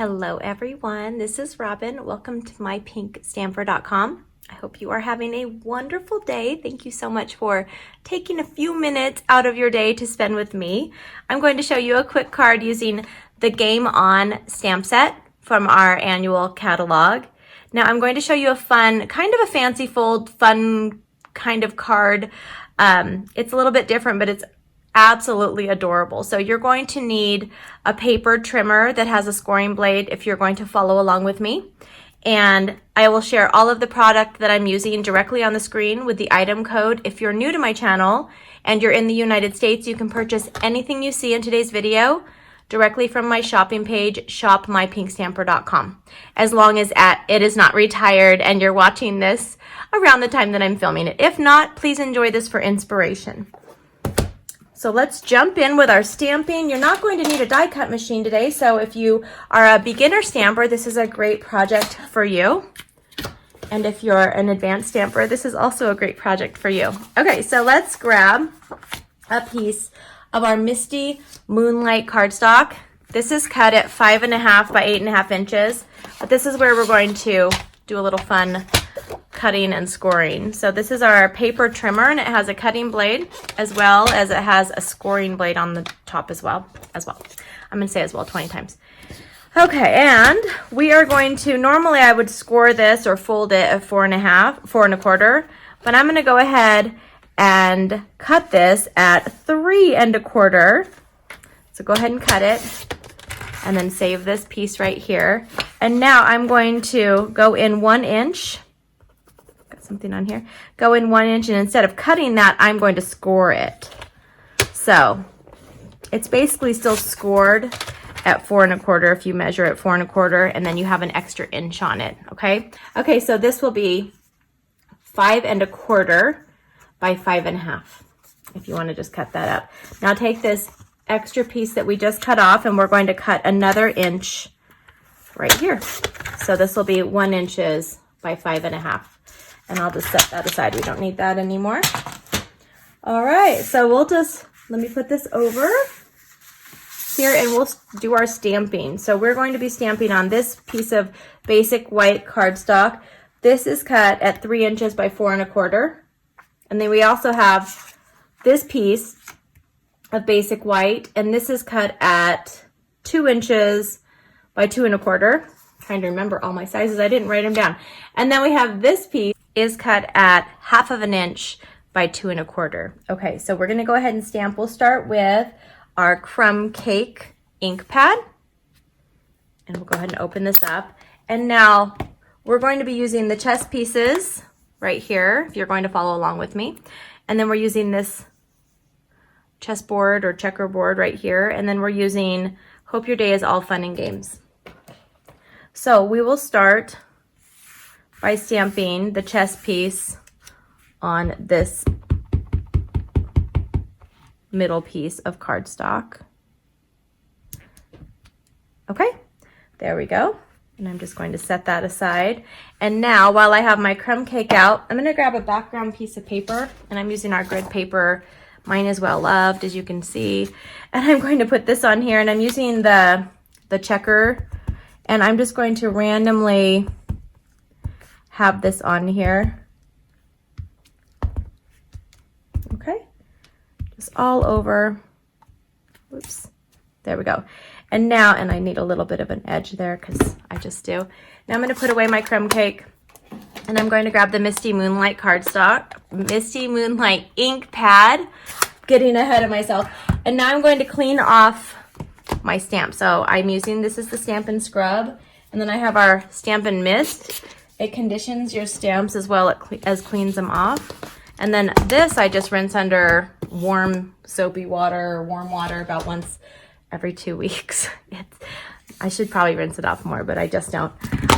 Hello everyone, this is Robyn. Welcome to mypinkstamper.com. I hope you are having a wonderful day. Thank you so much for taking a few minutes out of your day to spend with me. I'm going to show you a quick card using the Game On stamp set from our annual catalog. Now I'm going to show you a fun, kind of a fancy fold, fun kind of card. It's a little bit different, but it's absolutely adorable. So you're going to need a paper trimmer that has a scoring blade if you're going to follow along with me. And I will share all of the product that I'm using directly on the screen with the item code. If you're new to my channel and you're in the United States, you can purchase anything you see in today's video directly from my shopping page, shopmypinkstamper.com, as long as it is not retired and you're watching this around the time that I'm filming it. If not, please enjoy this for inspiration. So let's jump in with our stamping. You're not going to need a die cut machine today, so if you are a beginner stamper, this is a great project for you. And if you're an advanced stamper, this is also a great project for you. Okay, so let's grab a piece of our Misty Moonlight cardstock. This is cut at 5.5 by 8.5 inches, but this is where we're going to do a little fun cutting and scoring. So this is our paper trimmer, and it has a cutting blade as well as it has a scoring blade on the top as well. I'm going to say as well 20 times. Okay, and we are going to, normally I would score this or fold it at 4.5, 4.25, but I'm going to go ahead and cut this at 3.25. So go ahead and cut it and then save this piece right here. And now I'm going to go in 1 inch. Something on here, go in 1 inch, and instead of cutting that, I'm going to score it. So it's basically still scored at 4.25 if you measure at 4.25, and then you have an extra inch on it. Okay, so this will be 5.25 by 5.5 if you want to just cut that up. Now take this extra piece that we just cut off, and we're going to cut another inch right here. So this will be 1 inch by 5.5. And I'll just set that aside. We don't need that anymore. All right, so let me put this over here and we'll do our stamping. So we're going to be stamping on this piece of basic white cardstock. This is cut at 3 inches by 4.25. And then we also have this piece of basic white, and this is cut at 2 inches by 2.25. Trying to remember all my sizes. I didn't write them down. And then we have this piece is cut at 1/2 inch by 2.25. Okay, so we're going to go ahead and stamp. We'll start with our Crumb Cake Ink Pad. And we'll go ahead and open this up. And now we're going to be using the chess pieces right here, if you're going to follow along with me. And then we're using this chessboard or checkerboard right here. And then we're using Hope Your Day is All Fun and Games. So we will start by stamping the chess piece on this middle piece of cardstock. Okay, there we go. And I'm just going to set that aside. And now, while I have my crumb cake out, I'm going to grab a background piece of paper, and I'm using our grid paper. Mine is well loved, as you can see. And I'm going to put this on here, and I'm using the checker, and I'm just going to randomly have this on here. Okay, just all over. Whoops, there we go. And now, and I need a little bit of an edge there because I just do. Now I'm going to put away my crumb cake, and I'm going to grab the Misty Moonlight cardstock, Misty Moonlight ink pad, getting ahead of myself. And now I'm going to clean off my stamp. So I'm using, this is the Stampin Scrub, and then I have our Stampin Mist. It conditions your stamps as well as cleans them off. And then this I just rinse under warm soapy water or warm water about once every 2 weeks. I should probably rinse it off more, but I just don't.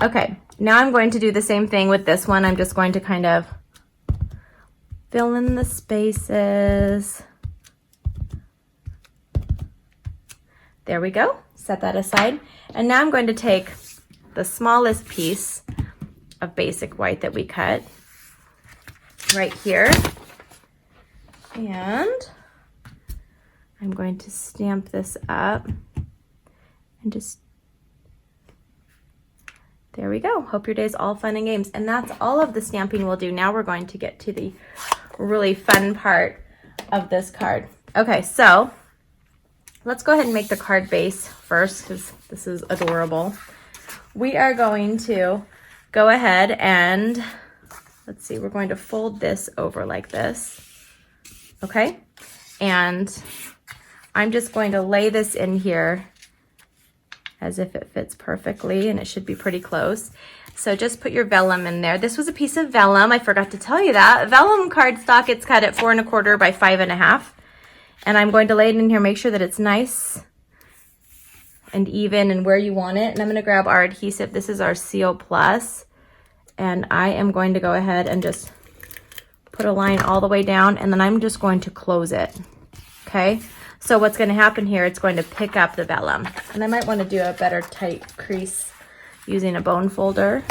Okay, now I'm going to do the same thing with this one. I'm just going to kind of fill in the spaces. There we go. Set that aside. And now I'm going to take the smallest piece of basic white that we cut right here, and I'm going to stamp this up and just There we go. Hope your day's all fun and games. And that's all of the stamping we'll do. Now we're going to get to the really fun part of this card. Okay, so let's go ahead and make the card base first because this is adorable. We are going to go ahead and, let's see, we're going to fold this over like this, okay? And I'm just going to lay this in here as if it fits perfectly, and it should be pretty close. So just put your vellum in there. This was a piece of vellum. I forgot to tell you that. Vellum cardstock, it's cut at 4 1/4 by 5 1/2. And I'm going to lay it in here, make sure that it's nice and even and where you want it. And I'm gonna grab our adhesive. This is our Seal Plus. And I am going to go ahead and just put a line all the way down, and then I'm just going to close it, okay? So what's gonna happen here, it's going to pick up the vellum. And I might wanna do a better tight crease using a bone folder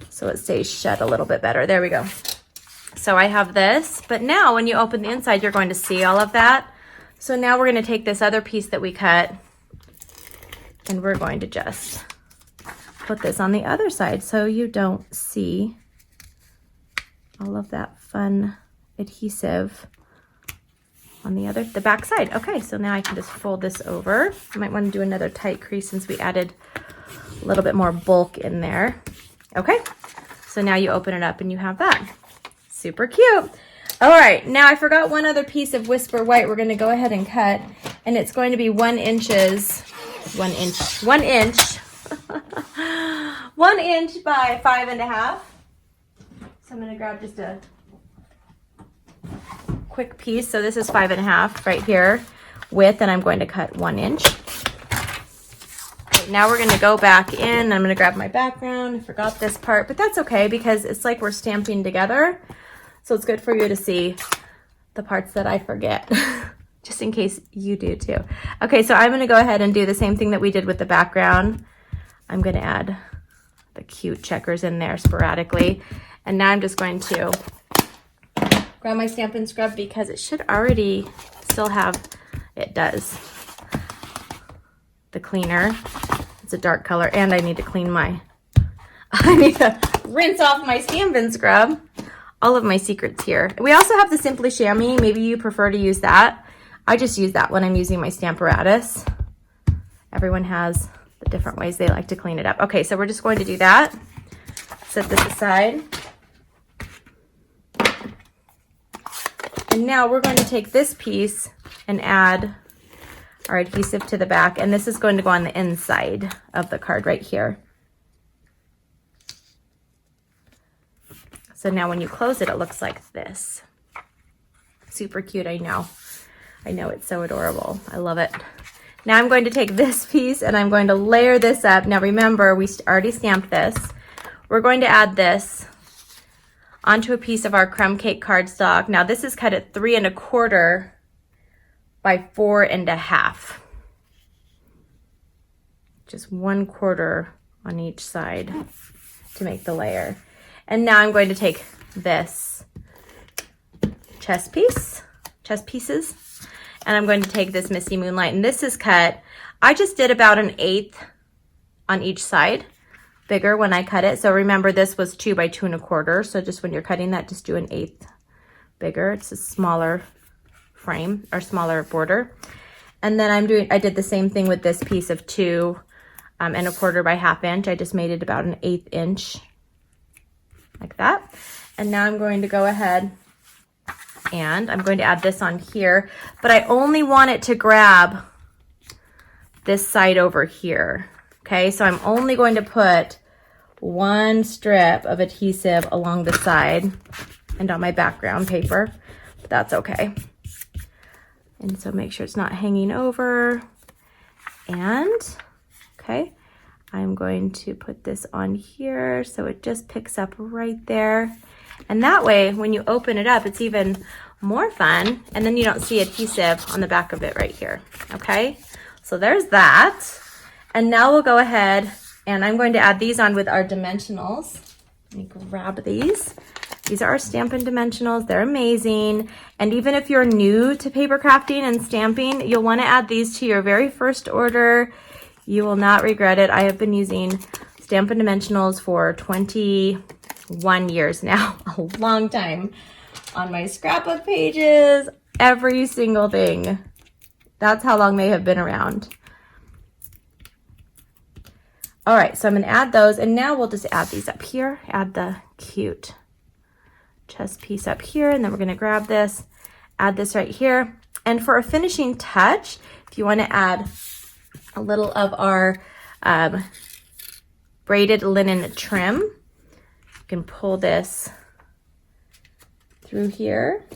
so it stays shut a little bit better. There we go. So I have this, but now when you open the inside, you're going to see all of that. So now we're gonna take this other piece that we cut, and we're going to just put this on the other side so you don't see all of that fun adhesive on the back side. Okay, so now I can just fold this over. I might want to do another tight crease since we added a little bit more bulk in there. Okay, so now you open it up and you have that. Super cute. All right, now I forgot one other piece of Whisper White we're going to go ahead and cut, and it's going to be 1 inch by 5 1/2. So I'm going to grab just a quick piece. So this is 5 1/2 right here width, and I'm going to cut 1 inch. Okay, now we're going to go back in. I'm going to grab my background. I forgot this part, but that's okay because it's like we're stamping together. So it's good for you to see the parts that I forget, just in case you do too. Okay, so I'm going to go ahead and do the same thing that we did with the background. I'm going to add the cute checkers in there sporadically. And now I'm just going to grab my Stampin Scrub because it should already still have, it does, the cleaner. It's a dark color, and I need to clean my, I need to rinse off my Stampin Scrub. All of my secrets here. We also have the Simply Chamois. Maybe you prefer to use that. I just use that when I'm using my Stamparatus. Everyone has the different ways they like to clean it up. Okay, so we're just going to do that. Set this aside. And now we're going to take this piece and add our adhesive to the back, and this is going to go on the inside of the card right here. So now when you close it, it looks like this. Super cute, I know. I know, it's so adorable. I love it. Now I'm going to take this piece and I'm going to layer this up. Now remember, we already stamped this. We're going to add this onto a piece of our Crumb Cake Cardstock. Now this is cut at 3 1/4 by 4 1/2. Just 1/4 on each side to make the layer. And now I'm going to take this chest pieces, and I'm going to take this Misty Moonlight, and this is cut, I just did about 1/8 on each side, bigger when I cut it. So remember, this was 2 by 2 1/4. So just when you're cutting that, just do 1/8 bigger. It's a smaller frame or smaller border. And then I did the same thing with this piece of 2 1/4 by 1/2 inch. I just made it about 1/8 inch. Like that. And now I'm going to go ahead and I'm going to add this on here, but I only want it to grab this side over here. Okay, so I'm only going to put 1 strip of adhesive along the side and on my background paper, but that's okay. And so make sure it's not hanging over. And okay, I'm going to put this on here so it just picks up right there. And that way, when you open it up, it's even more fun. And then you don't see adhesive on the back of it right here. Okay, so there's that. And now we'll go ahead and I'm going to add these on with our dimensionals. Let me grab these. These are our Stampin Dimensionals. They're amazing. And even if you're new to paper crafting and stamping, you'll want to add these to your very first order. You will not regret it. I have been using Stampin Dimensionals for 21 years now, a long time. On my scrapbook pages, every single thing. That's how long they have been around. All right, so I'm gonna add those, and now we'll just add these up here. Add the cute chest piece up here, and then we're gonna grab this, add this right here. And for a finishing touch, if you wanna add a little of our braided linen trim, you can pull this through here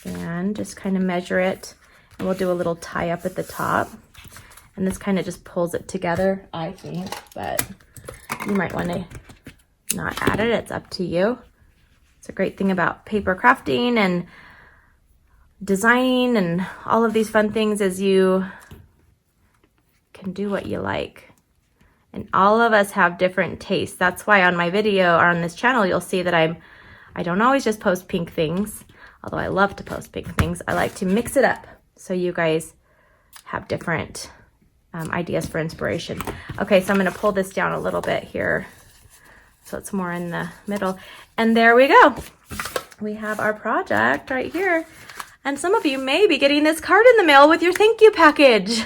and just kind of measure it. And we'll do a little tie up at the top. And this kind of just pulls it together, I think, but you might want to not add it. It's up to you. It's a great thing about paper crafting and designing and all of these fun things is you can do what you like. And all of us have different tastes. That's why on my video or on this channel, you'll see that I don't always just post pink things, although I love to post pink things. I like to mix it up so you guys have different ideas for inspiration. Okay, so I'm going to pull this down a little bit here so it's more in the middle. And there we go. We have our project right here. And some of you may be getting this card in the mail with your thank you package.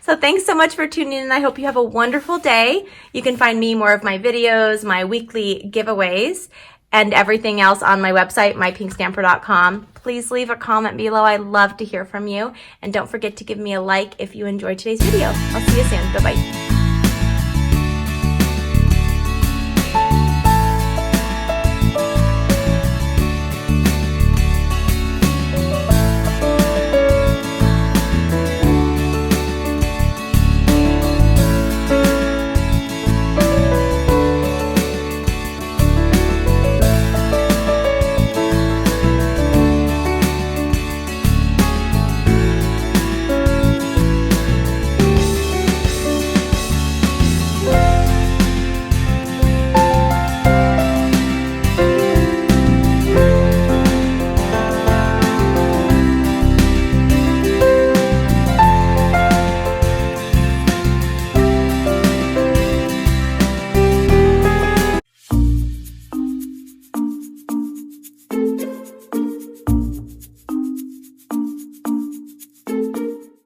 So thanks so much for tuning in. I hope you have a wonderful day. You can find me, more of my videos, my weekly giveaways, and everything else on my website, mypinkstamper.com. Please leave a comment below. I love to hear from you. And don't forget to give me a like if you enjoyed today's video. I'll see you soon. Bye-bye.